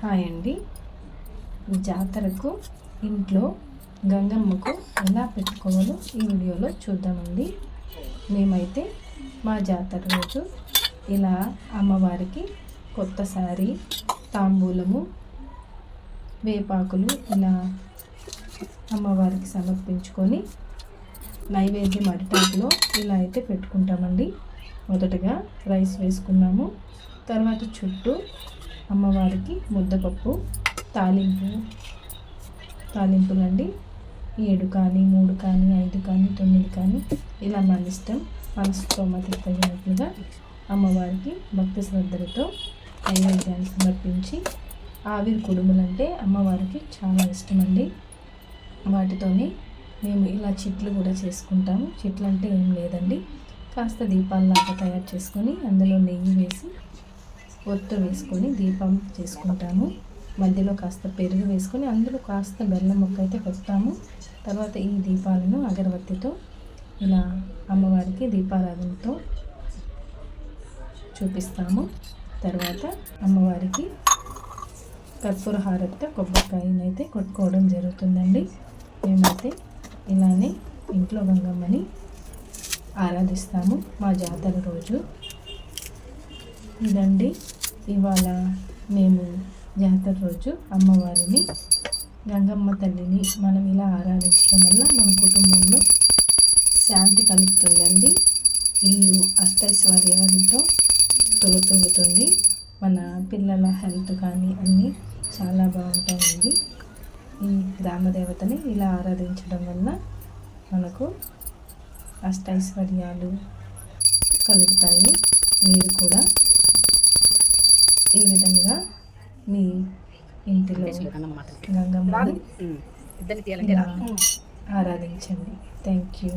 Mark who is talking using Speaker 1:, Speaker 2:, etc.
Speaker 1: Hi అండి. జాతరకు ఇంట్లో గంగమ్మకు ఎలా పెట్టుకోవాలో ఈ వీడియోలో చూద్దామండి. మేమైతే మా జాతర రోజు ఇలా అమ్మవారికి కొత్త శారీ, తాంబూలము, వేపాకులు ఇలా అమ్మవారికి సమర్పించుకొని నైవేద్యం అరిటాకులో ఇలా అయితే పెట్టుకుంటామండి. మొదటగా రైస్ వేసుకున్నాము. తర్వాత చుట్టూ అమ్మవారికి ముద్దపప్పు, తాలింపులండి 7 కానీ 3 కానీ 5 కానీ 9 కానీ ఇలా మన ఇష్టం, మన స్తోమతకు తగినట్లుగా అమ్మవారికి భక్తి శ్రద్ధలతో నైవేద్యాన్ని సమర్పించి ఆవిరి కుడుములంటే అమ్మవారికి చాలా ఇష్టమండి. వాటితోనే మేము ఇలా చిట్లు కూడా చేసుకుంటాము. చిట్లు అంటే ఏం లేదండి, కాస్త దీపాలలాగా తయారు చేసుకొని అందులో నెయ్యి వేసి ఒత్తు వేసుకొని దీపం చేసుకుంటాము. మధ్యలో కాస్త పెరుగు వేసుకొని అందులో కాస్త బెల్లం ముక్క అయితే పెడతాము. తర్వాత ఈ దీపాలను అగరబత్తితో ఇలా అమ్మవారికి దీపారాధనతో చూపిస్తాము. తర్వాత అమ్మవారికి కర్పూర హారతితో కొబ్బరికాయని అయితే కొట్టుకోవడం జరుగుతుందండి. మేమైతే ఇలానే ఇంట్లో గంగమ్మని ఆరాధిస్తాము మా జాతర రోజు. ఇదండి ఇవాళ మేము జాతర రోజు అమ్మవారిని, గంగమ్మ తల్లిని మనం ఇలా ఆరాధించడం వల్ల మన కుటుంబంలో శాంతి కలుగుతుందండి. ఇల్లు అష్టైశ్వర్యాలతో తొలతూగుతుంది. మన పిల్లల హెల్త్ కానీ అన్నీ చాలా బాగుంటాయండి. ఈ గ్రామదేవతని ఇలా ఆరాధించడం వల్ల మనకు అష్టైశ్వర్యాలు కలుగుతాయి. మీరు కూడా ఈ విధంగా మీ ఇంటిలో గంగమ్మని ఆరాధించండి. Thank you.